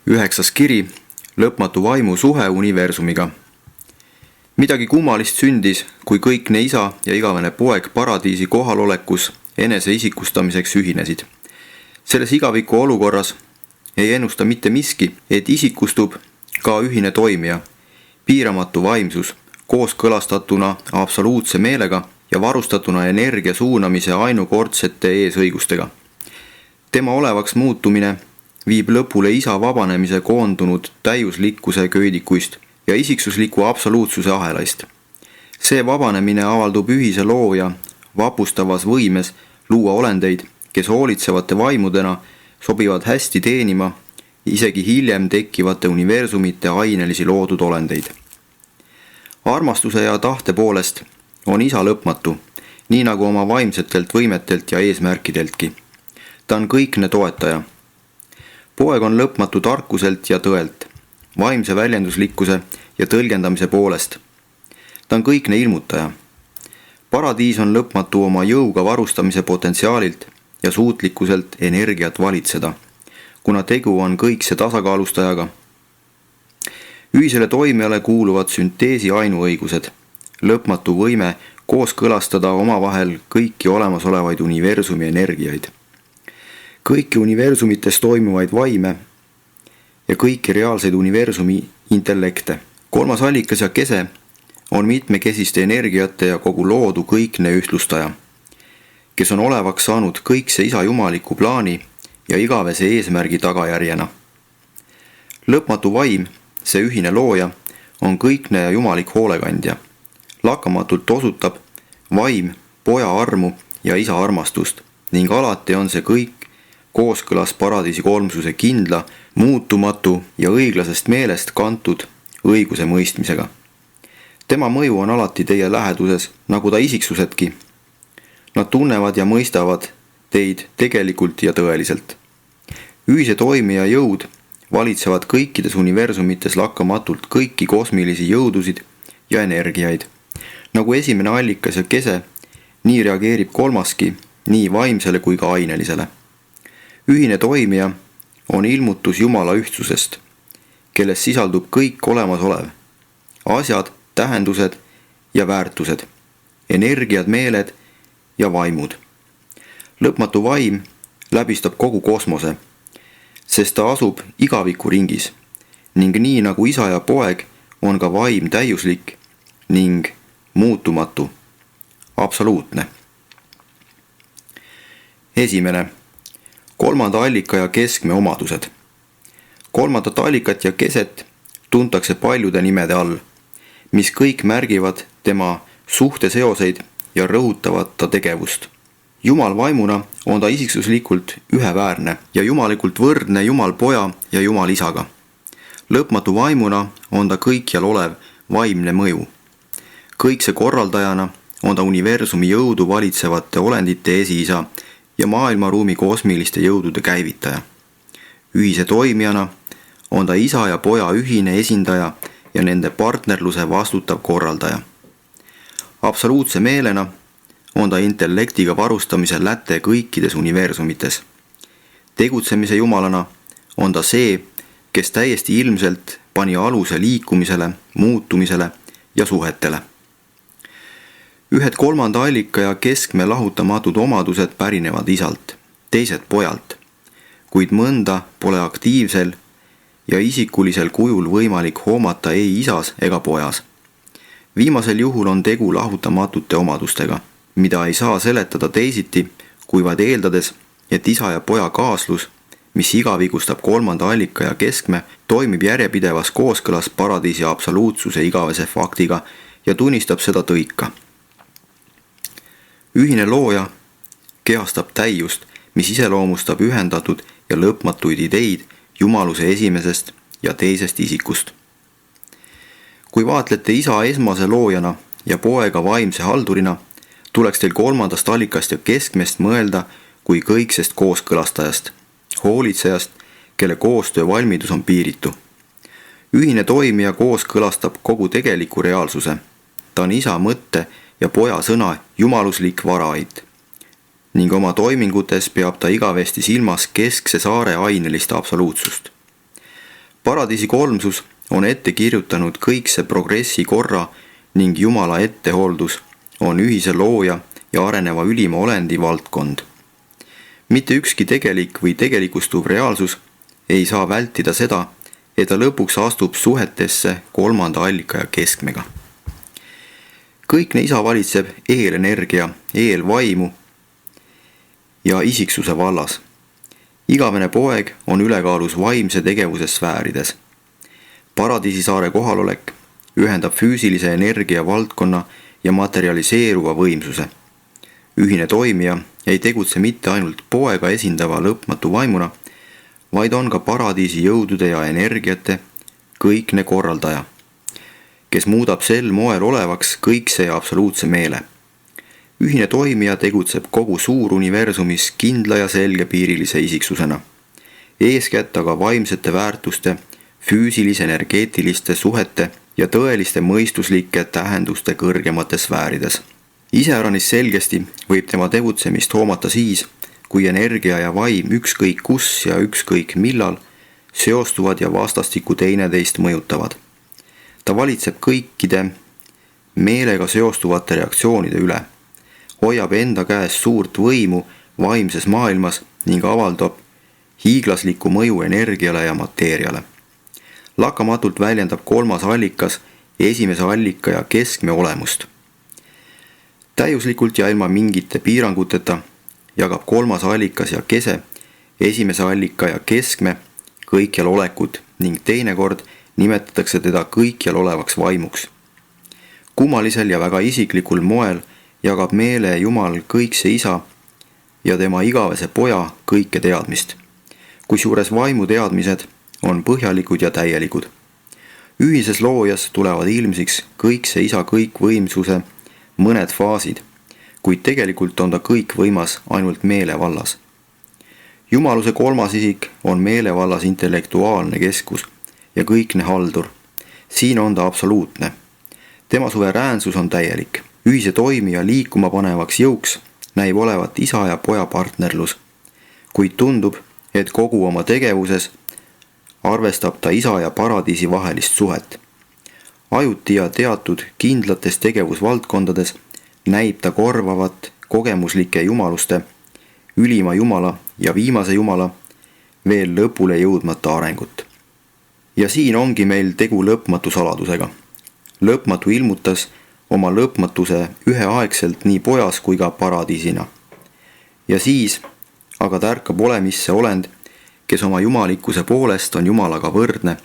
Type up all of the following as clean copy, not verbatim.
9. kiri, lõpmatu vaimu suhe universumiga. Midagi kummalist sündis, kui kõikne isa ja igavene poeg paradiisi kohalolekus enese isikustamiseks ühinesid. Selles igaviku olukorras ei ennusta mitte miski, et isikustub ka ühine toimija, piiramatu vaimsus, kooskõlastatuna absoluutse meelega ja varustatuna energia suunamise ainukordsete eesõigustega. Tema olevaks muutumine viib lõpule isa vabanemise koondunud täiuslikkuse köidikuist ja isiksusliku absoluutsuse ahelaist. See vabanemine avaldub ühise looja vapustavas võimes luua olendeid, kes hoolitsevate vaimudena sobivad hästi teenima isegi hiljem tekkivate universumite ainelisi loodud olendeid. Armastuse ja tahte poolest on isa lõpmatu, nii nagu oma vaimsetelt võimetelt ja eesmärkideltki. Ta on kõikne toetaja. Poeg on lõpmatu tarkuselt ja tõelt, vaimse väljenduslikkuse ja tõlgendamise poolest. Ta on kõikne ilmutaja. Paradiis on lõpmatu oma jõuga varustamise potentsiaalilt ja suutlikkuselt energiat valitseda, kuna tegu on kõikse tasakaalustajaga. Ühisele toimijale kuuluvad sünteesi ainuõigused, lõpmatu võime kooskõlastada omavahel kõiki olemasolevaid universumi energiaid, kõiki universumites toimuvaid vaime ja kõiki reaalseid universumi intellekte. 3. allikas ja kese on mitmekesiste energiate ja kogu loodu kõikne ühtlustaja, kes on olevaks saanud kõikse isa jumaliku plaani ja igavese eesmärgi tagajärjena. Lõpmatu vaim, see ühine looja, on kõikne ja jumalik hoolekandja. Lakkamatult osutab vaim poja armu ja isa armastust ning alati on see kõik kooskõlas paradiisi kolmsuse kindla, muutumatu ja õiglasest meelest kantud õiguse mõistmisega. Tema mõju on alati teie läheduses, nagu ta isiksusedki. Nad tunnevad ja mõistavad teid tegelikult ja tõeliselt. Ühise toimija jõud valitsevad kõikides universumites lakkamatult kõiki kosmilisi jõudusid ja energiaid. Nagu esimene allikas ja kese, nii reageerib kolmaski nii vaimsele kui ka ainelisele. Ühine toimija on ilmutus Jumala ühtsusest, kelles sisaldub kõik olemasolev, asjad, tähendused ja väärtused, energiad, meeled ja vaimud. Lõpmatu vaim läbistab kogu kosmose, sest ta asub igaviku ringis ning nii nagu isa ja poeg on ka vaim täiuslik ning muutumatu, absoluutne. Esimene, 3. allika ja keskme omadused. 3. allikat ja keset tuntakse paljude nimede all, mis kõik märgivad tema suhteseoseid ja rõhutavad ta tegevust. Jumal vaimuna on ta isiksuslikult üheväärne ja jumalikult võrdne Jumal poja ja Jumal isaga. Lõpmatu vaimuna on ta kõikjal olev vaimne mõju. Kõikse korraldajana on ta universumi jõudu valitsevate olendite esiisa ja maailmaruumi kosmiliste jõudude käivitaja. Ühise toimijana on ta isa ja poja ühine esindaja ja nende partnerluse vastutav korraldaja. Absoluutse meelena on ta intellektiga varustamise läte kõikides universumites. Tegutsemise jumalana on ta see, kes täiesti ilmselt pani aluse liikumisele, muutumisele ja suhetele. Ühed 3. allika ja keskme lahutamatud omadused pärinevad isalt, teised pojalt, kuid mõnda pole aktiivsel ja isikulisel kujul võimalik hoomata ei isas ega pojas. Viimasel juhul on tegu lahutamatute omadustega, mida ei saa seletada teisiti, kui vaid eeldades, et isa ja poja kaaslus, mis igavigustab 3. allika ja keskme, toimib järjepidevas kooskõlas paradiisi absoluutsuse igavese faktiga ja tunnistab seda tõika. Ühine looja kehastab täiust, mis iseloomustab ühendatud ja lõpmatuid ideid jumaluse esimesest ja teisest isikust. Kui vaatlete isa esmase loojana ja poega vaimse haldurina, tuleks teil 3. allikast ja keskmest mõelda kui kõiksest kooskõlastajast, hoolitsejast, kelle koostöövalmidus on piiritu. Ühine toimija kooskõlastab kogu tegeliku reaalsuse. Ta on isa mõtte ja poja sõna jumaluslik varaait ning oma toimingutes peab ta igavesti silmas keskse saare ainelist absoluutsust. Paradiisi kolmsus on ette kirjutanud kõik see progressi korra ning Jumala ettehooldus on ühise looja ja areneva ülima olendi valdkond. Mitte ükski tegelik või tegelikustuv reaalsus ei saa vältida seda, et ta lõpuks astub suhetesse kolmanda allika ja keskmega. Kõikne isa valitseb eelenergia, eelvaimu ja isiksuse vallas. Igavene poeg on ülekaalus vaimse tegevuse sfäärides. Paradiisisaare kohalolek ühendab füüsilise energia valdkonna ja materialiseeruva võimsuse. Ühine toimija ei tegutse mitte ainult poega esindava lõpmatu vaimuna, vaid on ka paradiisi jõudude ja energiate kõikne korraldaja, kes muudab sel moel olevaks kõikse ja absoluutse meele. Ühine toimija tegutseb kogu suuruniversumis kindla ja selgepiirilise isiksusena, eeskätt aga vaimsete väärtuste, füüsilis-energeetiliste suhete ja tõeliste mõistuslike tähenduste kõrgemates sfäärides. Iseäranis selgesti võib tema tegutsemist hoomata siis, kui energia ja vaim ükskõik kus ja ükskõik millal seostuvad ja vastastikku teineteist mõjutavad. Ta valitseb kõikide meelega seostuvate reaktsioonide üle, hoiab enda käes suurt võimu vaimses maailmas ning avaldab hiiglaslikku mõju energiale ja mateeriale. Lakkamatult väljendab kolmas allikas esimese allika ja keskme olemust. Täiuslikult ja ilma mingite piiranguteta jagab kolmas allikas ja kese esimese allika ja keskme kõikjal olekut ning teinekord nimetatakse teda kõikjal olevaks vaimuks. Kummalisel ja väga isiklikul moel jagab meele Jumal kõikse isa ja tema igavese poja kõike teadmist, kusjuures vaimu teadmised on põhjalikud ja täielikud. Ühises loojas tulevad ilmsiks kõikse isa kõikvõimsuse mõned faasid, kuid tegelikult on ta kõikvõimas ainult meele vallas. Jumaluse kolmas isik on meele vallas intellektuaalne keskus ja kõikne haldur. Siin on ta absoluutne. Tema suveräänsus on täielik. Ühise toimija liikuma panevaks jõuks näib olevat isa ja poja partnerlus, kuid tundub, et kogu oma tegevuses arvestab ta isa ja paradiisi vahelist suhet. Ajuti ja teatud kindlates tegevusvaldkondades näib ta korvavat kogemuslike jumaluste, ülima jumala ja viimase jumala veel lõpule jõudmata arengut. Ja siin ongi meil tegu lõpmatu saladusega. Lõpmatu ilmutas oma lõpmatuse üheaegselt nii pojas kui ka paradiisina. Ja siis aga tärkab olemisse olend, kes oma jumalikkuse poolest on Jumalaga võrdne,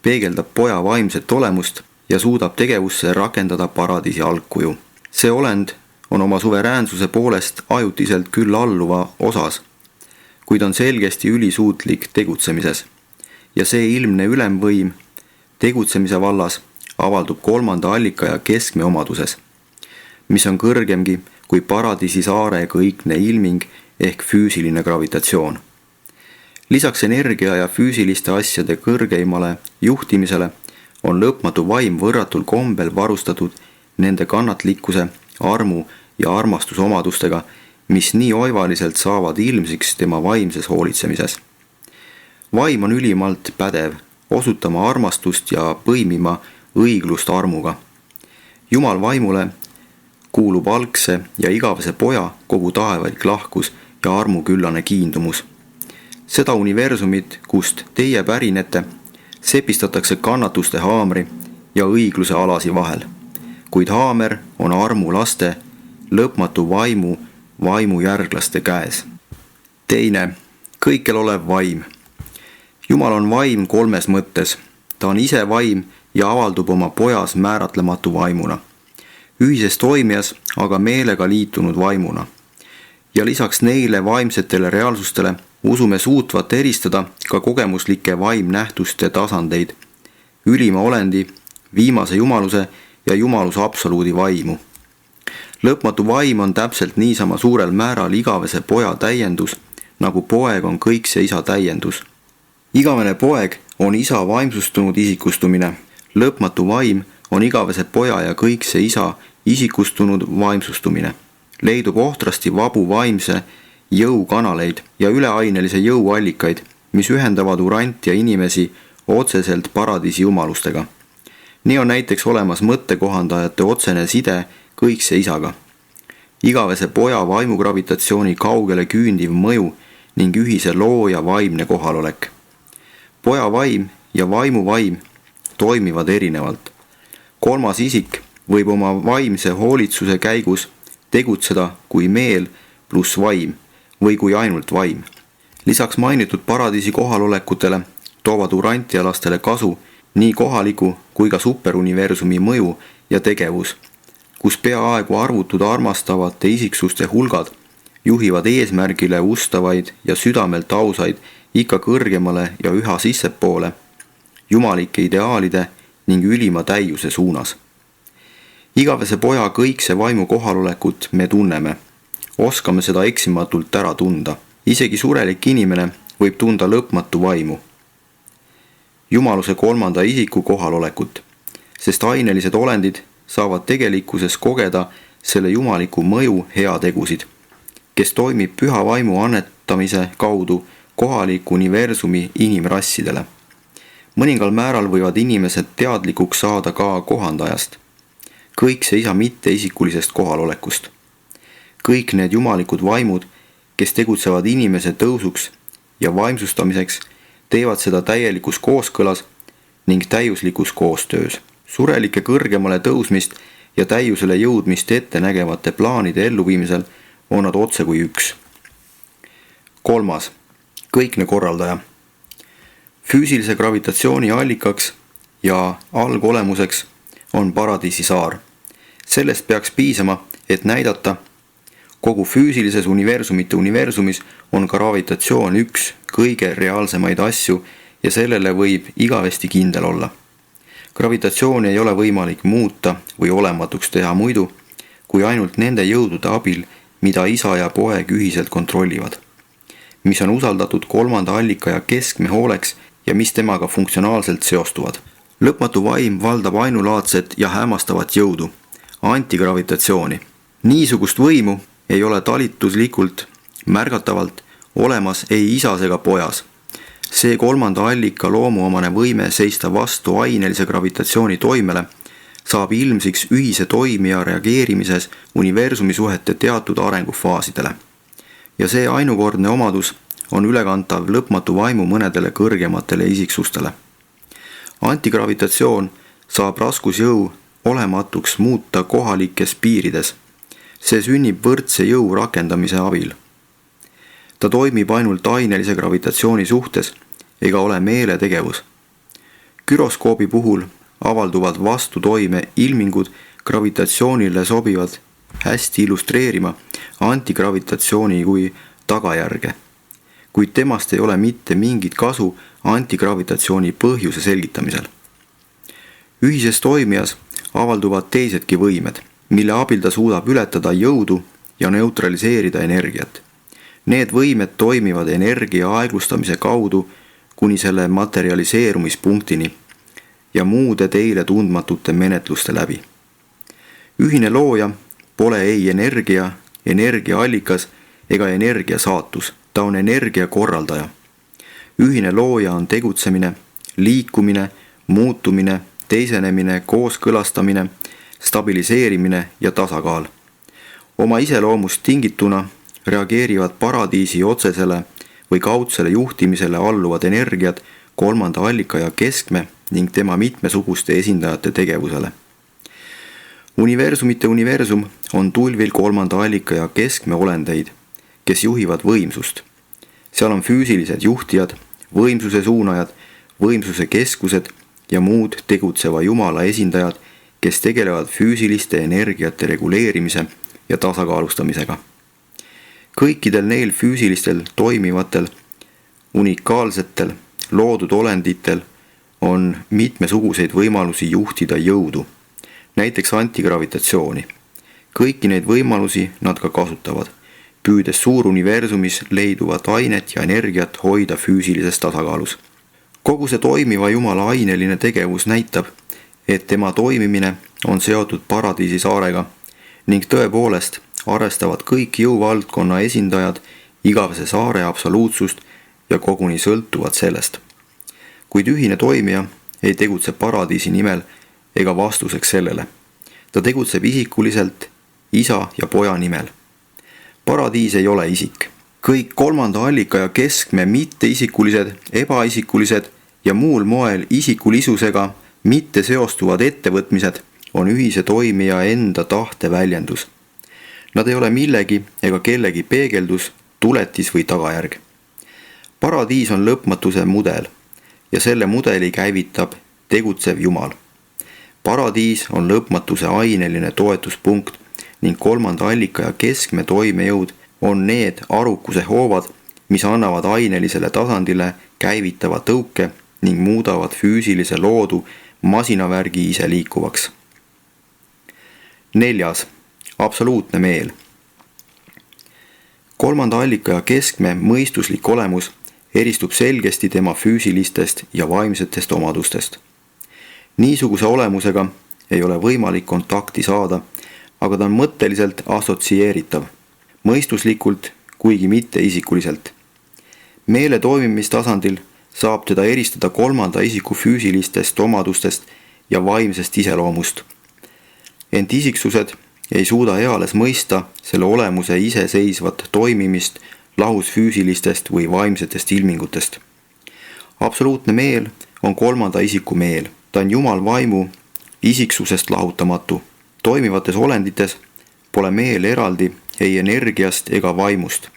peegeldab poja vaimset olemust ja suudab tegevusse rakendada paradiisi algkuju. See olend on oma suveräänsuse poolest ajutiselt küll alluva osas, kuid on selgesti ülisuutlik tegutsemises. Ja see ilmne ülemvõim tegutsemise vallas avaldub kolmanda allika ja keskme omaduses, mis on kõrgemgi kui paradiisi saare kõikne ilming ehk füüsiline gravitatsioon. Lisaks energia ja füüsiliste asjade kõrgeimale juhtimisele on lõpmatu vaim võrratul kombel varustatud nende kannatlikkuse, armu ja armastuse omadustega, mis nii oivaliselt saavad ilmsiks tema vaimses hoolitsemises. Vaim on ülimalt pädev, osutama armastust ja põimima õiglust armuga. Jumal vaimule kuulub algse ja igavese poja kogu taevalik lahkus ja armuküllane kiindumus. Seda universumit, kust teie pärinete, sepistatakse kannatuste haamri ja õigluse alasi vahel, kuid haamer on armu laste, lõpmatu vaimu järglaste käes. Teine, kõikjal olev vaim. Jumal on vaim kolmes mõttes. Ta on ise vaim ja avaldub oma pojas määratlematu vaimuna. Ühises toimijas aga meelega liitunud vaimuna. Ja lisaks neile vaimsetele reaalsustele usume suutvat eristada ka kogemuslike vaimnähtuste tasandeid, ülima olendi, viimase jumaluse ja jumaluse absoluudi vaimu. Lõpmatu vaim on täpselt niisama suurel määral igavese poja täiendus, nagu poeg on kõikse isa täiendus. Igavene poeg on isa vaimsustunud isikustumine, lõpmatu vaim on igavese poja ja kõikse isa isikustunud vaimsustumine. Leidub ohtrasti vabu vaimse jõukanaleid ja üleainelise jõuallikaid, mis ühendavad urant ja inimesi otseselt paradiisi jumalustega. Nii on näiteks olemas mõttekohandajate otsene side kõikse isaga. Igavese poja vaimugravitatsiooni kaugele küündiv mõju ning ühise looja vaimne kohalolek. Poja vaim ja vaimu vaim toimivad erinevalt. Kolmas isik võib oma vaimse hoolitsuse käigus tegutseda kui meel pluss vaim või kui ainult vaim. Lisaks mainitud paradiisi kohalolekutele toovad urantialastele kasu nii kohaliku kui ka superuniversumi mõju ja tegevus, kus peaaegu arvutud armastavate isiksuste hulgad juhivad eesmärgile ustavaid ja südamelt ausaid ikka kõrgemale ja üha sissepoole, jumalike ideaalide ning ülima täiuse suunas. Igavese poja kõikse vaimu kohalolekut me tunneme, oskame seda eksimatult ära tunda. Isegi surelik inimene võib tunda lõpmatu vaimu. Jumaluse kolmanda isiku kohalolekut, sest ainelised olendid saavad tegelikkuses kogeda selle jumaliku mõju heategusid, kes toimib püha vaimu annetamise kaudu kohaliku universumi inimrassidele. Mõningal määral võivad inimesed teadlikuks saada ka kohandajast, kõikse isa mitteisikulisest kohalolekust. Kõik need jumalikud vaimud, kes tegutsevad inimese tõusuks ja vaimsustamiseks, teevad seda täielikus kooskõlas ning täiuslikus koostöös. Surelike kõrgemale tõusmist ja täiusele jõudmist ette nägevate plaanide elluviimisel on nad otse kui üks. Kolmas, kõikne korraldaja. Füüsilise gravitatsiooni allikaks ja algolemuseks on paradiisi saar. Sellest peaks piisama, et näidata, kogu füüsilises universumite universumis on gravitatsioon üks kõige reaalsemaid asju ja sellele võib igavesti kindel olla. Gravitatsiooni ei ole võimalik muuta või olematuks teha muidu, kui ainult nende jõudude abil, mida isa ja poeg ühiselt kontrollivad, mis on usaldatud kolmanda allika ja keskme hooleks ja mis temaga funktsionaalselt seostuvad. Lõpmatu vaim valdab ainulaadset ja hämmastavat jõudu, antigravitatsiooni. Niisugust võimu ei ole talituslikult märgatavalt olemas ei isas ega pojas. See kolmanda allika loomuomane võime seista vastu ainelise gravitatsiooni toimele saab ilmsiks ühise toimija reageerimises universumi suhete teatud arengufaasidele. Ja see ainukordne omadus on ülekantav lõpmatu vaimu mõnedele kõrgematele isiksustele. Antigravitatsioon saab raskusjõu olematuks muuta kohalikes piirides. See sünnib võrdse jõu rakendamise abil. Ta toimib ainult ainelise gravitatsiooni suhtes ega ole meeletegevus. Gyroskoobi puhul avalduvad vastutoime ilmingud gravitatsioonile sobivad hästi illustreerima antigravitatsiooni kui tagajärge, kuid temast ei ole mitte mingit kasu antigravitatsiooni põhjuse selgitamisel. Ühises toimijas avalduvad teisedki võimed, mille abil ta suudab ületada jõudu ja neutraliseerida energiat. Need võimed toimivad energia aeglustamise kaudu kuni selle materialiseerumispunktini ja muude teile tundmatute menetluste läbi. Ühine looja pole ei energia, energiaallikas ega energia saatus, ta on energia korraldaja. Ühine looja on tegutsemine, liikumine, muutumine, teisenemine, kooskõlastamine, stabiliseerimine ja tasakaal. Oma iseloomust tingituna reageerivad paradiisi otsesele või kaudsele juhtimisele alluvad energiat kolmanda allika ja keskme ning tema mitmesuguste esindajate tegevusele. Universumite universum on tulvil kolmanda allika ja keskme olendeid, kes juhivad võimsust. Seal on füüsilised juhtijad, võimsuse suunajad, võimsuse keskused ja muud tegutseva Jumala esindajad, kes tegelevad füüsiliste energiate reguleerimise ja tasakaalustamisega. Kõikidel neil füüsilistel toimivatel, unikaalsetel, loodud olenditel on mitmesuguseid võimalusi juhtida jõudu, näiteks antigravitatsiooni. Kõiki neid võimalusi nad ka kasutavad, püüdes suuruniversumis leiduvat ainet ja energiat hoida füüsilises tasakaalus. Kogu see toimiva Jumala aineline tegevus näitab, et tema toimimine on seotud paradiisi saarega ning tõepoolest arvestavad kõik jõuvaldkonna esindajad igavese saare absoluutsust ja koguni sõltuvad sellest. kuid ühine toimija ei tegutse paradiisi nimel ega vastuseks sellele. Ta tegutseb isikuliselt isa ja poja nimel. Paradiis ei ole isik. Kõik kolmanda allika ja keskme mitteisikulised, ebaisikulised ja muul moel isikulisusega mitte seostuvad ettevõtmised on ühise toimija enda tahte väljendus. Nad ei ole millegi ega kellegi peegeldus, tuletis või tagajärg. Paradiis on lõpmatuse mudel ja selle mudeli käivitab tegutsev Jumal. Paradiis on lõpmatuse aineline toetuspunkt ning kolmanda allika ja keskme toimejõud on need arukuse hoovad, mis annavad ainelisele tasandile käivitava tõuke ning muudavad füüsilise loodu masinavärgi ise liikuvaks. 4. Absoluutne meel. Kolmanda allika ja keskme mõistuslik olemus eristub selgesti tema füüsilistest ja vaimsetest omadustest. Niisuguse olemusega ei ole võimalik kontakti saada, aga ta on mõtteliselt assotsieeritav, mõistuslikult, kuigi mitte isikuliselt. Meele toimimistasandil saab teda eristada kolmanda isiku füüsilistest omadustest ja vaimsest iseloomust. Ent isiksused ei suuda eales mõista selle olemuse iseseisvat toimimist lahus füüsilistest või vaimsetest ilmingutest. Absoluutne meel on kolmanda isiku meel. Ta on Jumal vaimu isiksusest lahutamatu. Toimivates olendites pole meel eraldi ei energiast ega vaimust.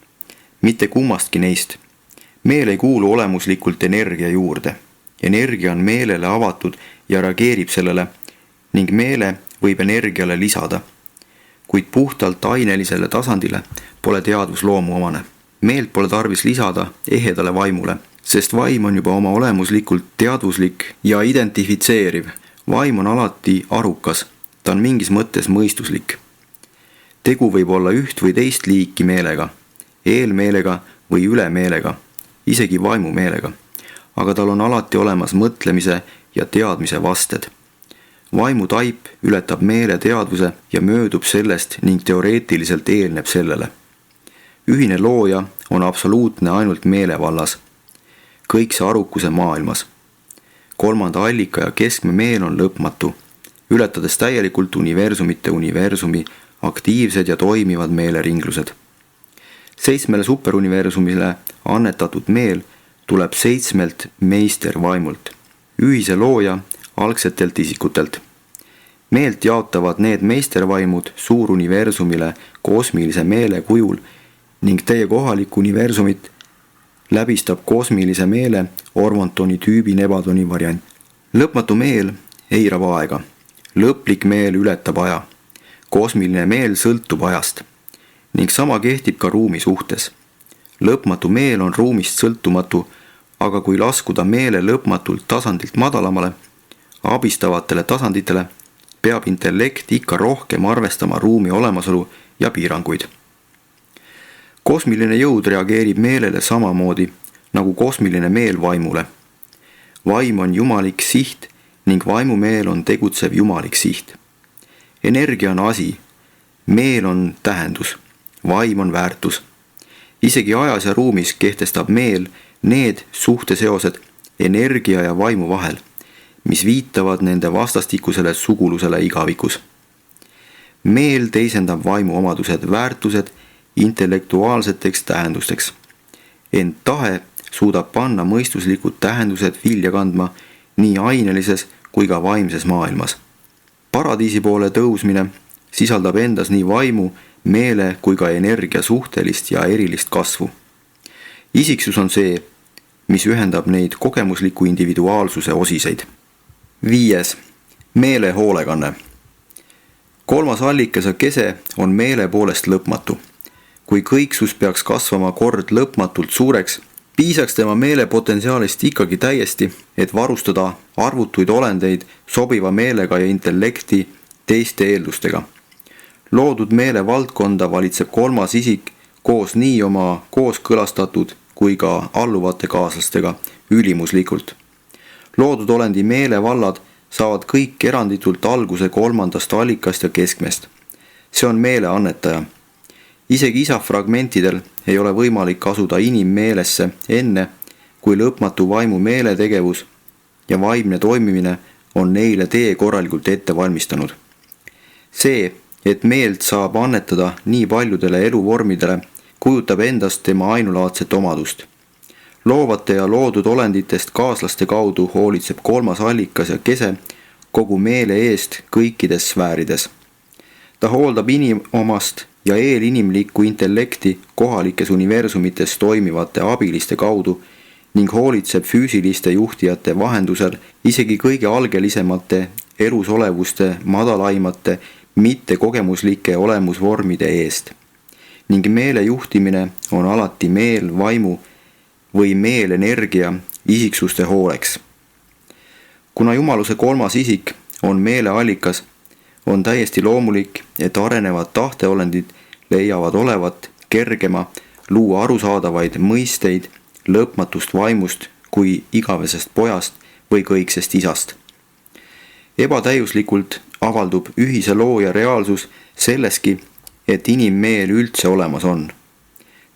Mitte kummastki neist. Meel ei kuulu olemuslikult energia juurde. Energia on meelele avatud ja reageerib sellele ning meele võib energiale lisada. Kuid puhtalt ainelisele tasandile pole teadvus loomuomane. Meelt pole tarvis lisada ehedale vaimule, sest vaim on juba oma olemuslikult teadvuslik ja identifitseeriv. Vaim on alati arukas, ta on mingis mõttes mõistuslik. Tegu võib olla üht või teist liiki meelega, eelmeelega või ülemeelega, isegi vaimumeelega, aga tal on alati olemas mõtlemise ja teadmise vasted. Vaimu taip ületab meele teadvuse ja möödub sellest ning teoreetiliselt eelneb sellele. Ühine looja on absoluutne ainult meele vallas, kõikse arukuse maailmas. Kolmanda allika ja keskme meel on lõpmatu, ületades täielikult universumite universumi aktiivsed ja toimivad meeleringlused. 7 superuniversumile annetatud meel tuleb 7 meistervaimult, ühise looja algsetelt isikutelt. Meelt jaotavad need meistervaimud suuruniversumile kosmilise meele kujul ning teie kohalik universumit läbistab kosmilise meele Orvontoni tüübi Nebadoni variant. Lõpmatu meel eirab aega. Lõplik meel ületab aja. Kosmiline meel sõltub ajast. Ning sama kehtib ka ruumi suhtes. Lõpmatu meel on ruumist sõltumatu, aga kui laskuda meele lõpmatult tasandilt madalamale, abistavatele tasanditele, peab intellekt ikka rohkem arvestama ruumi olemasolu ja piiranguid. Kosmiline jõud reageerib meelele samamoodi, nagu kosmiline meel vaimule. Vaim on jumalik siht ning vaimumeel on tegutsev jumalik siht. Energia on asi, meel on tähendus, vaim on väärtus. Isegi ajas ja ruumis kehtestab meel need suhteseosed energia ja vaimu vahel, mis viitavad nende vastastikusele sugulusele igavikus. Meel teisendab vaimu omadused, väärtused intellektuaalseteks tähendusteks. Ent tahe suudab panna mõistuslikud tähendused vilja kandma nii ainelises kui ka vaimses maailmas. Paradiisi poole tõusmine sisaldab endas nii vaimu, meele kui ka energia suhtelist ja erilist kasvu. Isiksus on see, mis ühendab neid kogemusliku individuaalsuse osiseid. 5. Meele hoolekanne. 3. allikas ja kese on meele poolest lõpmatu. Kui kõiksus peaks kasvama kord lõpmatult suureks, piisaks tema meele potentsiaalist ikkagi täiesti, et varustada arvutuid olendeid sobiva meelega ja intellekti teiste eeldustega. Loodud meele valdkonda valitseb 3. isik koos nii oma kooskõlastatud kui ka alluvate kaaslastega ülimuslikult. Loodud olendi meelevallad saavad kõik eranditult alguse 3. allikast ja keskmest. See on meele annetaja. Isegi isa fragmentidel ei ole võimalik asuda inimmeelesse enne, kui lõpmatu vaimu meeletegevus ja vaimne toimimine on neile tee korralikult ette valmistanud. See, et meelt saab annetada nii paljudele eluvormidele, kujutab endast tema ainulaadset omadust. Loovate ja loodud olenditest kaaslaste kaudu hoolitseb kolmas allikas ja kese kogu meele eest kõikides sfäärides. Ta hooldab inimomast ja eelinimlikku intellekti kohalikes universumites toimivate abiliste kaudu ning hoolitseb füüsiliste juhtijate vahendusel isegi kõige algelisemate elusolevuste madalaimate mittekogemuslike olemusvormide eest. Ning meele juhtimine on alati meel, vaimu või meelenergia isiksuste hooleks. Kuna jumaluse kolmas isik on meeleallikas, on täiesti loomulik, et arenevad tahteolendid leiavad olevat kergema luua arusaadavaid mõisteid lõpmatust vaimust kui igavesest pojast või kõiksest isast. Ebatäiuslikult avaldub ühise looja reaalsus selleski, et inimmeel üldse olemas on.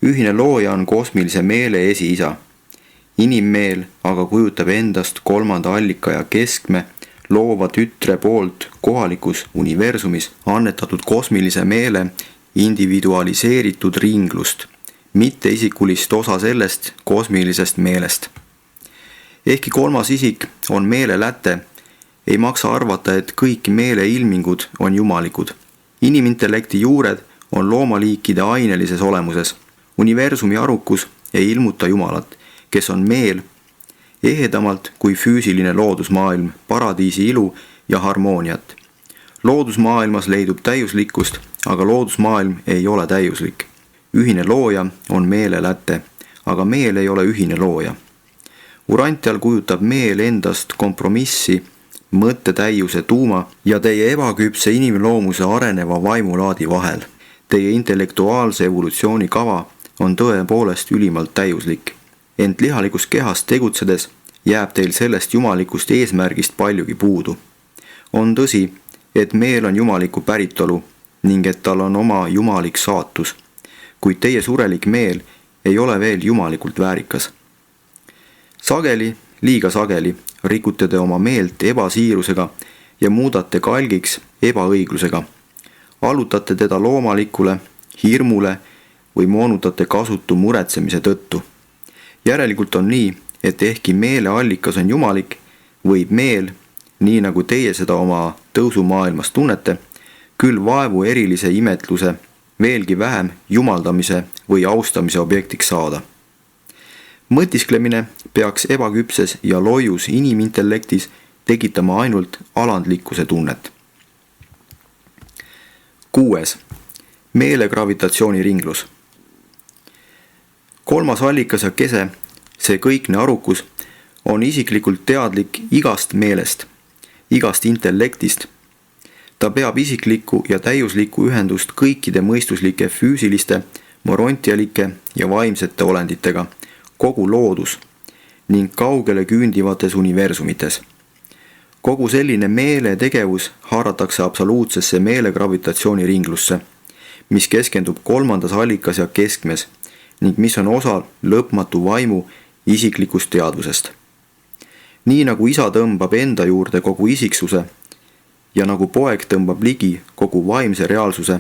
Ühine looja on kosmilise meele esiisa. Inimmeel aga kujutab endast kolmanda allika ja keskme loova tütre poolt kohalikus universumis annetatud kosmilise meele individualiseeritud ringlust, mitte isikulist osa sellest kosmilisest meelest. Ehkki kolmas isik on meele läte, ei maksa arvata, et kõik meele ilmingud on jumalikud. Inimintellekti juured on loomaliikide ainelises olemuses. Universumi arukus ei ilmuta Jumalat, kes on meel, ehedamalt kui füüsiline loodusmaailm, paradiisi ilu ja harmooniat. Loodusmaailmas leidub täiuslikkust, aga loodusmaailm ei ole täiuslik. Ühine looja on meele läte, aga meel ei ole ühine looja. Urantial kujutab meel endast kompromissi, mõttetäiuse tuuma ja teie ebaküpse inimloomuse areneva vaimulaadi vahel. Teie intellektuaalse evolutsiooni kava on tõepoolest ülimalt täiuslik, ent lihalikus kehas tegutsedes jääb teil sellest jumalikust eesmärgist paljugi puudu. On tõsi, et meel on jumaliku päritolu ning et tal on oma jumalik saatus, kuid teie surelik meel ei ole veel jumalikult väärikas. Sageli, liiga sageli, rikute te oma meelt ebasiirusega ja muudate kalgiks ebaõiglusega. Allutate teda loomalikule, hirmule või moonutate kasutu muretsemise tõttu. Järelikult on nii, et ehkki meele allikas on jumalik, võib meel, nii nagu teie seda oma tõusumaailmas tunnete, küll vaevu erilise imetluse, veelgi vähem jumaldamise või austamise objektiks saada. Mõtisklemine peaks ebaküpses ja loius inimintellektis tekitama ainult alandlikkuse tunnet. 6. Meele gravitatsiooniringlus. Kolmas allikas ja kese, see kõikne arukus, on isiklikult teadlik igast meelest, igast intellektist. Ta peab isiklikku ja täiuslikku ühendust kõikide mõistuslike füüsiliste, morontialike ja vaimsete olenditega, kogu loodus ning kaugele küündivates universumites. Kogu selline meele tegevus haaratakse absoluutsesse meele gravitatsiooniringlusse, mis keskendub kolmandas allikas ja keskmes ning mis on osa lõpmatu vaimu isiklikust teadvusest. Nii nagu isa tõmbab enda juurde kogu isiksuse ja nagu poeg tõmbab ligi kogu vaimse reaalsuse,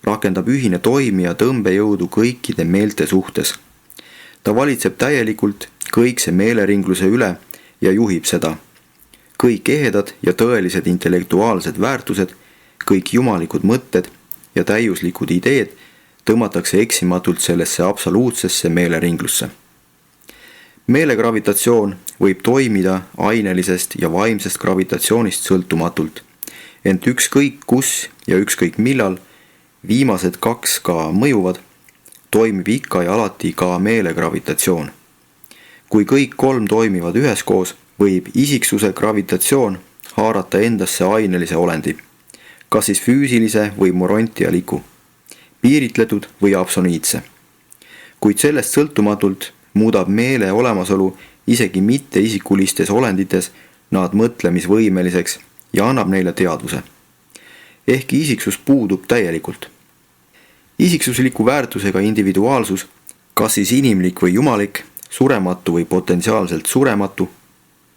rakendab ühine toimija tõmbejõudu kõikide meelte suhtes. Ta valitseb täielikult kõikse meeleringluse üle ja juhib seda. Kõik ehedad ja tõelised intellektuaalsed väärtused, kõik jumalikud mõtted ja täiuslikud ideed tõmmatakse eksimatult sellesse absoluutsesse meeleringlusse. Meelegravitatsioon võib toimida ainelisest ja vaimsest gravitatsioonist sõltumatult, ent ükskõik kus ja ükskõik millal, viimased kaks ka mõjuvad, toimib ikka ja alati ka meelegravitatsioon. Kui kõik kolm toimivad üheskoos, võib isiksuse gravitatsioon haarata endasse ainelise olendi, kas siis füüsilise või morontialiku, piiritletud või absoliitse. Kuid sellest sõltumatult muudab meele olemasolu isegi mitteisikulistes olendites nad mõtlemisvõimeliseks ja annab neile teadvuse. Ehkki isiksus puudub täielikult. Isiksusliku väärtusega individuaalsus, kas siis inimlik või jumalik, surematu või potentsiaalselt surematu,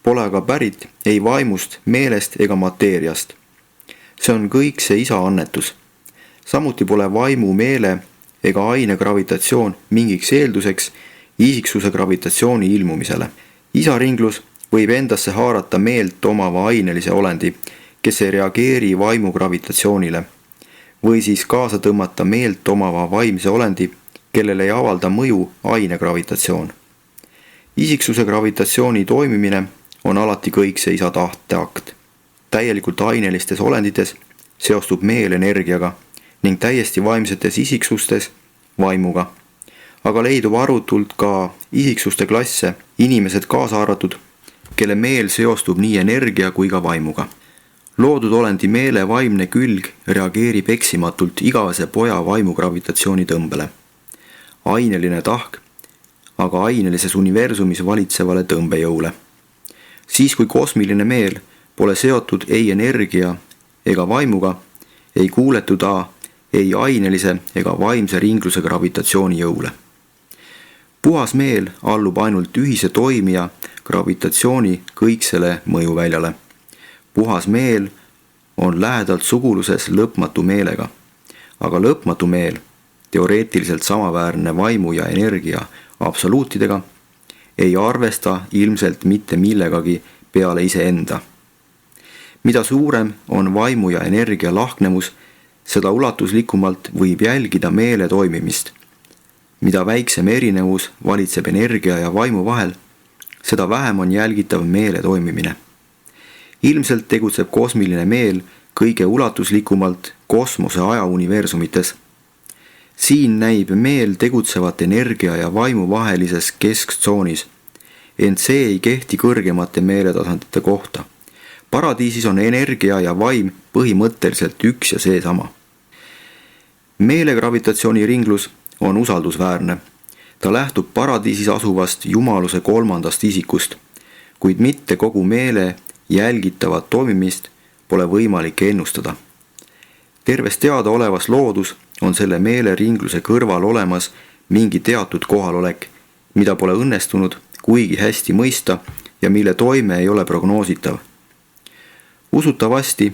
pole aga pärit ei vaimust, meelest ega mateeriast. See on kõik see isa annetus. Samuti pole vaimu, meele ega aine gravitatsioon mingiks eelduseks isiksuse gravitatsiooni ilmumisele. Isa ringlus võib endasse haarata meelt omava ainelise olendi, kes ei reageeri vaimu gravitatsioonile, või siis kaasa tõmmata meelt omava vaimse olendi, kellele ei avalda mõju aine gravitatsioon. Isiksuse gravitatsiooni toimimine on alati kõikse isa tahteakt. Täielikult ainelistes olendites seostub meel energiaga ning täiesti vaimsetes isiksustes vaimuga. Aga leidub arvutult ka isiksuste klasse, inimesed kaasa arvatud, kelle meel seostub nii energia kui ka vaimuga. Loodud olendi meele vaimne külg reageerib eksimatult igavese poja vaimu gravitatsiooni tõmbele. Aineline tahk, aga ainelises universumis valitsevale tõmbejõule. Siis kui kosmiline meel pole seotud ei energia ega vaimuga, ei kuuletu ta ei ainelise ega vaimse ringluse gravitatsiooni jõule. Puhas meel allub ainult ühise toimija gravitatsiooni kõiksele mõjuväljale. Puhas meel on lähedalt suguluses lõpmatu meelega, aga lõpmatu meel, teoreetiliselt samaväärne vaimu ja energia absoluutidega, ei arvesta ilmselt mitte millegagi peale iseenda. Mida suurem on vaimu ja energia lahknevus, seda ulatuslikumalt võib jälgida meele toimimist. Mida väiksem erinevus valitseb energia ja vaimu vahel, seda vähem on jälgitav meele toimimine. Ilmselt tegutseb kosmiline meel kõige ulatuslikumalt kosmose ajauniversumites. Siin näib meel tegutsevat energia ja vaimu vahelises kesktsoonis, ent see ei kehti kõrgemate meeletasandite kohta. Paradiisis on energia ja vaim põhimõtteliselt üks ja seesama. Meele gravitatsiooni ringlus on usaldusväärne. Ta lähtub paradiisis asuvast jumaluse kolmandast isikust, kuid mitte kogu meele jälgitavat toimimist pole võimalik ennustada. Terves teadaolevas loodus on selle meele ringluse kõrval olemas mingi teatud kohalolek, mida pole õnnestunud kuigi hästi mõista ja mille toime ei ole prognoositav. Usutavasti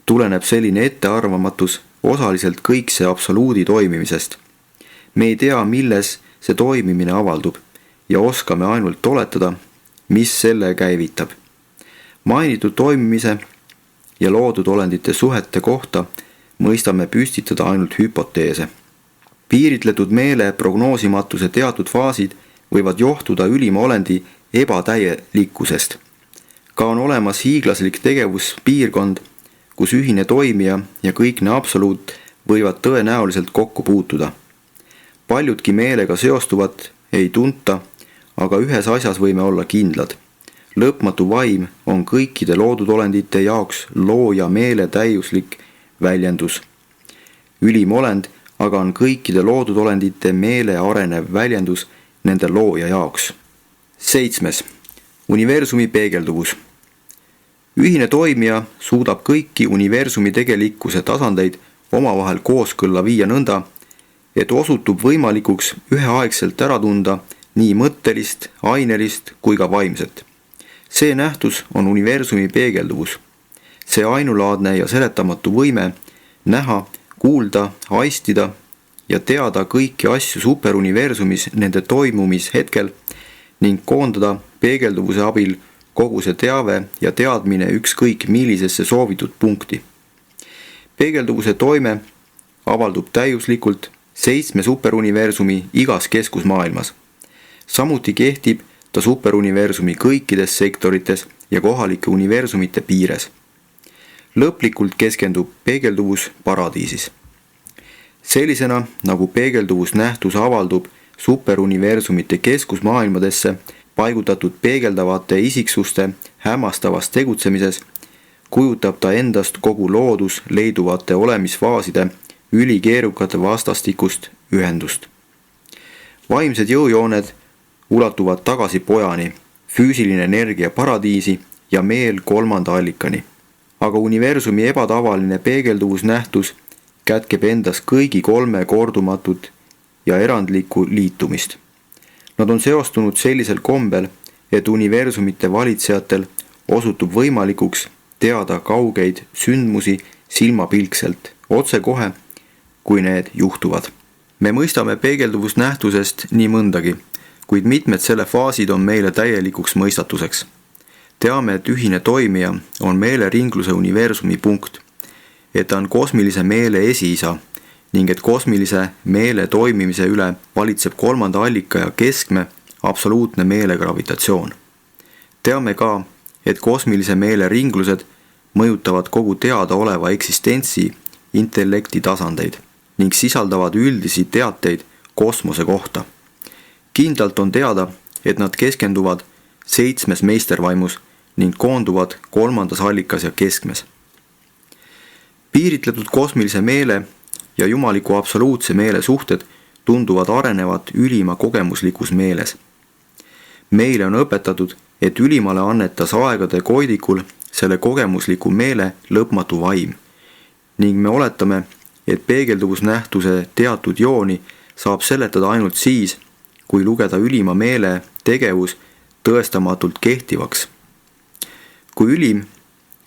tuleneb selline ettearvamatus osaliselt kõikse absoluudi toimimisest. Me ei tea, milles see toimimine avaldub ja oskame ainult oletada, mis selle käivitab. Mainitud toimimise ja loodud olendite suhete kohta mõistame püstitada ainult hüpoteese. Piiritletud meele prognoosimatuse teatud faasid võivad johtuda ülima olendi ebatäielikkusest. Ka on olemas hiiglaslik tegevuspiirkond, kus ühine toimija ja kõikne absoluut võivad tõenäoliselt kokku puutuda. Paljudki meelega seostuvat ei tunta, aga ühes asjas võime olla kindlad. Lõpmatu vaim on kõikide loodud olendite jaoks looja meele täiuslik väljendus. Ülim olend aga on kõikide loodud olendite meele arenev väljendus nende looja jaoks. 7. Universumi peegelduvus. Ühine toimija suudab kõiki universumi tegelikkuse tasandeid omavahel kooskõlla viia nõnda, et osutub võimalikuks üheaegselt ära tunda nii mõttelist, ainelist kui ka vaimset. See nähtus on universumi peegelduvus. See ainulaadne ja seletamatu võime näha, kuulda, aistida ja teada kõiki asju superuniversumis nende toimumishetkel ning koondada peegelduvuse abil kogu see teave ja teadmine ükskõik millisesse soovitud punkti. Peegelduvuse toime avaldub täiuslikult 7 superuniversumi igas keskusmaailmas. Samuti kehtib ta superuniversumi kõikides sektorites ja kohalike universumite piires. Lõplikult keskendub peegelduvus paradiisis. Sellisena, nagu peegelduvus nähtus avaldub superuniversumite keskusmaailmadesse paigutatud peegeldavate isiksuste hämmastavas tegutsemises, kujutab ta endast kogu loodus leiduvate olemisfaaside ülikeerukate vastastikust ühendust. Vaimsed jõujooned ulatuvad tagasi pojani, füüsiline energia paradiisi ja meel kolmanda allikani. Aga universumi ebatavaline peegelduvusnähtus kätkeb endas kõigi 3 kordumatut ja erandlikku liitumist. Nad on seostunud sellisel kombel, et universumite valitsejatel osutub võimalikuks teada kaugeid sündmusi silmapilkselt, otsekohe, kui need juhtuvad. Me mõistame peegelduvusnähtusest nii mõndagi, kuid mitmed selle faasid on meile täielikuks mõistatuseks. Teame, et ühine toimija on meeleringluse universumi punkt, et ta on kosmilise meele esiisa ning et kosmilise meele toimimise üle valitseb kolmanda allika ja keskme absoluutne meele gravitatsioon. Teame ka, et kosmilise meele ringlused mõjutavad kogu teadaoleva eksistentsi intellekti tasandeid ning sisaldavad üldisi teateid kosmose kohta. Kindlalt on teada, et nad keskenduvad 7. meistervaimus ning koonduvad 3. allikas ja keskmes. Piiritletud kosmilise meele ja jumaliku absoluutse meele suhted tunduvad arenevat ülima kogemuslikus meeles. Meile on õpetatud, et ülimale annetas aegade koidikul selle kogemusliku meele lõpmatu vaim ning me oletame, et peegelduvusnähtuse teatud jooni saab seletada ainult siis, kui lugeda ülima meele tegevus tõestamatult kehtivaks. Kui ülim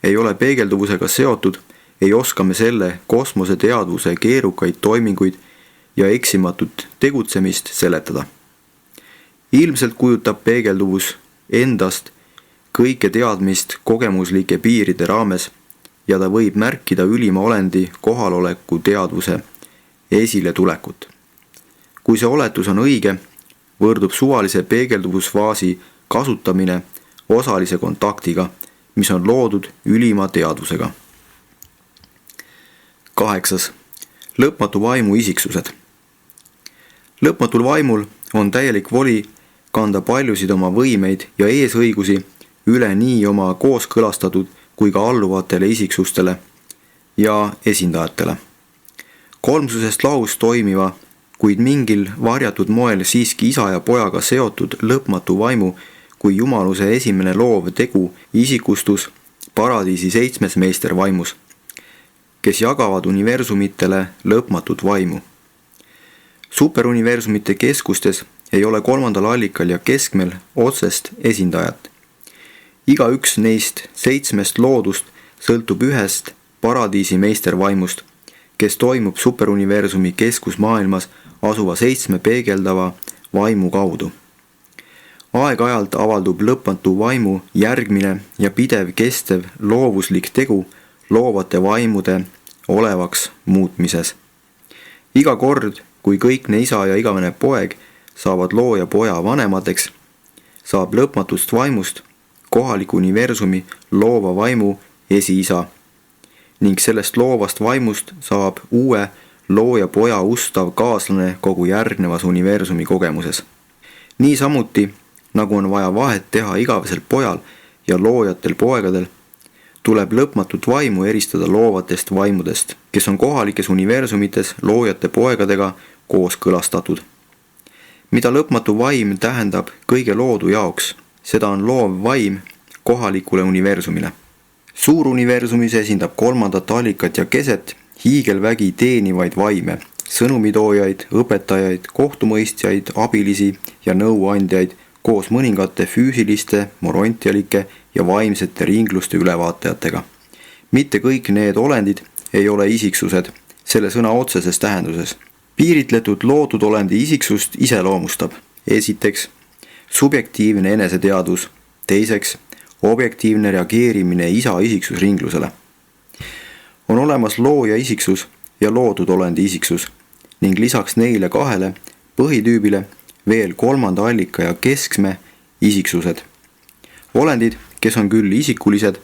ei ole peegelduvusega seotud, ei oska me selle kosmose teadvuse keerukaid toiminguid ja eksimatut tegutsemist seletada. Ilmselt kujutab peegelduvus endast kõike teadmist kogemuslike piiride raames ja ta võib märkida ülima olendi kohaloleku teadvuse esiletulekut. Kui see oletus on õige, võrdub suvalise peegelduvusfaasi kasutamine osalise kontaktiga, mis on loodud ülima teadvusega. 8. Lõpmatu vaimu isiksused. Lõpmatul vaimul on täielik voli kanda paljusid oma võimeid ja eesõigusi üle nii oma kooskõlastatud kui ka alluvatele isiksustele ja esindajatele. Kolmsusest lahus toimiva, kuid mingil varjatud moel siiski isa ja pojaga seotud lõpmatu vaimu kui jumaluse esimene loov tegu isikustus paradiisi 7. meistervaimus, kes jagavad universumitele lõpmatut vaimu. Superuniversumite keskustes ei ole 3. allikal ja keskmel otsest esindajat. Igaüks neist 7 loodust sõltub ühest paradiisi meistervaimust, kes toimub superuniversumi keskusmaailmas asuva 7 peegeldava vaimu kaudu. Aeg-ajalt avaldub lõpmatu vaimu järgmine ja pidev kestev loovuslik tegu loovate vaimude olevaks muutmises. Iga kord, kui kõikne isa ja igavene poeg saavad looja poja vanemateks, saab lõpmatust vaimust kohaliku universumi loova vaimu esiisa ning sellest loovast vaimust saab uue looja poja ustav kaaslane kogu järgnevas universumi kogemuses. Niisamuti, nagu on vaja vahet teha igavesel pojal ja loojatel poegadel, tuleb lõpmatut vaimu eristada loovatest vaimudest, kes on kohalikes universumites loojate poegadega kooskõlastatud. Mida lõpmatu vaim tähendab kõige loodu jaoks, seda on loov vaim kohalikule universumile. Suuruniversumis esindab 3. allikat ja keset hiigelvägi teenivaid vaime, sõnumitoojaid, õpetajaid, kohtumõistjaid, abilisi ja nõuandjaid koos mõningate füüsiliste, morontialike ja vaimsete ringluste ülevaatajatega. Mitte kõik need olendid ei ole isiksused selle sõna otseses tähenduses. Piiritletud loodud olendi isiksust iseloomustab esiteks subjektiivne eneseteadvus, teiseks objektiivne reageerimine isa isiksusringlusele. On olemas looja isiksus ja loodud olendi isiksus ning lisaks neile kahele põhitüübile veel 3. allika ja keskme isiksused. Olendid, kes on küll isikulised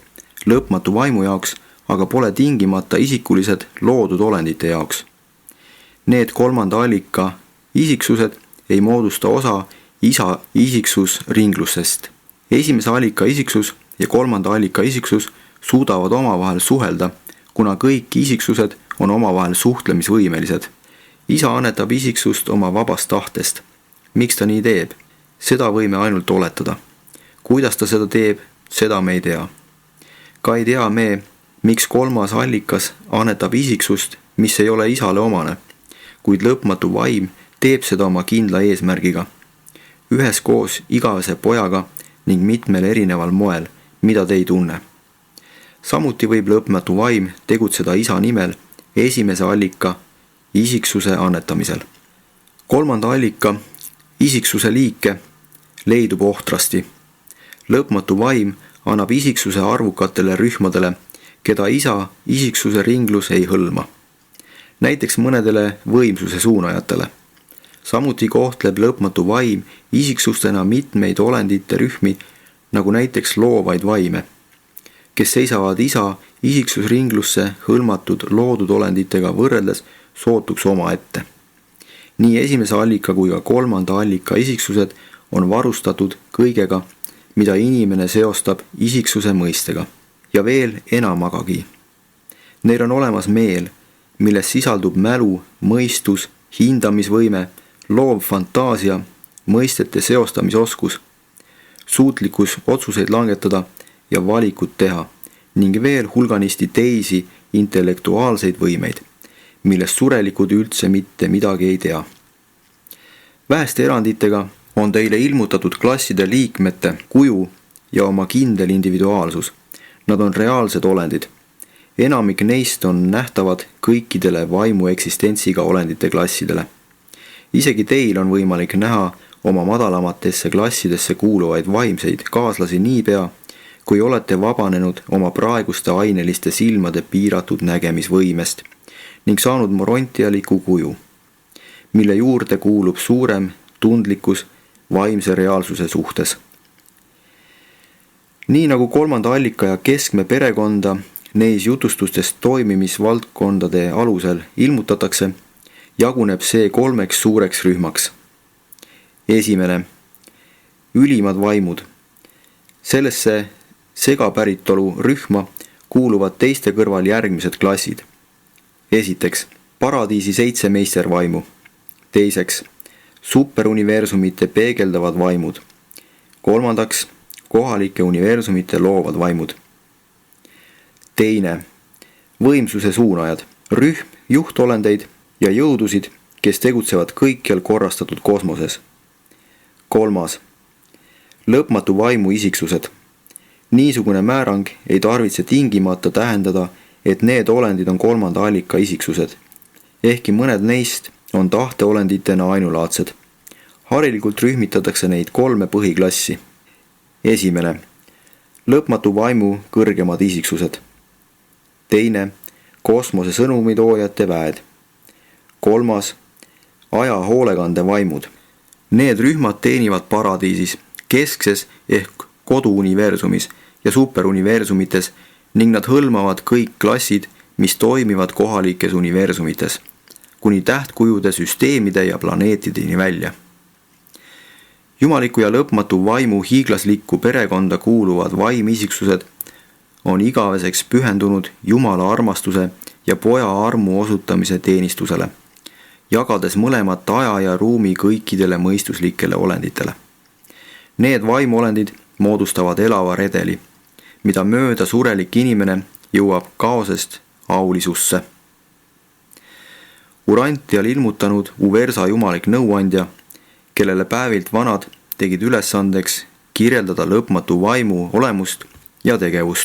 lõpmatu vaimu jaoks, aga pole tingimata isikulised loodud olendite jaoks. Need 3. allika isiksused ei moodusta osa isa isiksusringlusest. 1. allika isiksus ja 3. allika isiksus suudavad omavahel suhelda, kuna kõik isiksused on omavahel suhtlemisvõimelised. Isa annetab isiksust oma vabast tahtest. Miks ta nii teeb? Seda võime ainult oletada. Kuidas ta seda teeb, seda me ei tea. Ka ei tea me, miks 3. allikas annetab isiksust, mis ei ole isale omane, kuid lõpmatu vaim teeb seda oma kindla eesmärgiga. Üheskoos igavese pojaga ning mitmel erineval moel, mida te ei tunne. Samuti võib lõpmatu vaim tegutseda isa nimel esimese allika isiksuse annetamisel. Kolmanda allika isiksuse liike leidub ohtrasti. Lõpmatu vaim annab isiksuse arvukatele rühmadele, keda isa isiksuse ringlus ei hõlma. Näiteks mõnedele võimsuse suunajatele. Samuti kohtleb lõpmatu vaim isiksustena mitmeid olendite rühmi, nagu näiteks loovaid vaime, kes seisavad isa isiksusringlusse hõlmatud loodud olenditega võrreldes sootuks omaette. Nii esimese allika kui ka kolmanda allika isiksused on varustatud kõigega, mida inimene seostab isiksuse mõistega, ja veel enamagagi. Neil on olemas meel, milles sisaldub mälu, mõistus, hindamisvõime, loov fantaasia, mõistete seostamisoskus, suutlikkus otsuseid langetada ja valikut teha ning veel hulganisti teisi intellektuaalseid võimeid, millest surelikud üldse mitte midagi ei tea. Väheste eranditega on teile ilmutatud klasside liikmete kuju ja oma kindel individuaalsus. Nad on reaalsed olendid. Enamik neist on nähtavad kõikidele vaimu eksistentsiga olendite klassidele. Isegi teil on võimalik näha oma madalamatesse klassidesse kuuluvaid vaimseid kaaslasi niipea, kui olete vabanenud oma praeguste aineliste silmade piiratud nägemisvõimest ning saanud morontialiku kuju, mille juurde kuulub suurem tundlikkus vaimse reaalsuse suhtes. Nii nagu kolmanda allika ja keskme perekonda neis jutustustes toimimisvaldkondade alusel ilmutatakse, jaguneb see 3 suureks rühmaks. Esimene, ülimad vaimud. Sellesse segapäritolu rühma kuuluvad teiste kõrval järgmised klassid. Esiteks, paradiisi 7 meistervaimu. Teiseks, superuniversumite peegeldavad vaimud. Kolmandaks, kohalike universumite loovad vaimud. Teine, võimsuse suunajad, rühm juhtolendeid ja jõudusid, kes tegutsevad kõikjal korrastatud kosmoses. Kolmas, lõpmatu vaimu isiksused. Niisugune määrang ei tarvitse tingimata tähendada, et need olendid on kolmanda allika isiksused, ehkki mõned neist on tahteolenditena ainulaadsed. Harilikult rühmitatakse neid 3 põhiklassi. Esimene, lõpmatu vaimu kõrgemad isiksused. Teine, kosmose sõnumitoojate väed. Kolmas, aja hoolekande vaimud. Need rühmad teenivad paradiisis, keskses ehk koduuniversumis ja superuniversumites ning nad hõlmavad kõik klassid, mis toimivad kohalikes universumites, kuni tähtkujude, süsteemide ja planeetideni välja. Jumaliku ja lõpmatu vaimu hiiglaslikku perekonda kuuluvad vaimisiksused on igaveseks pühendunud Jumala armastuse ja poja armu osutamise teenistusele, jagades mõlemat aja ja ruumi kõikidele mõistuslikele olenditele. Need vaimuolendid moodustavad elava redeli, mida mööda surelik inimene jõuab kaosest aulisusse. Urantial ilmutanud Uversa jumalik nõuandja, kellele päevilt vanad tegid ülesandeks kirjeldada lõpmatu vaimu olemust ja tegevust.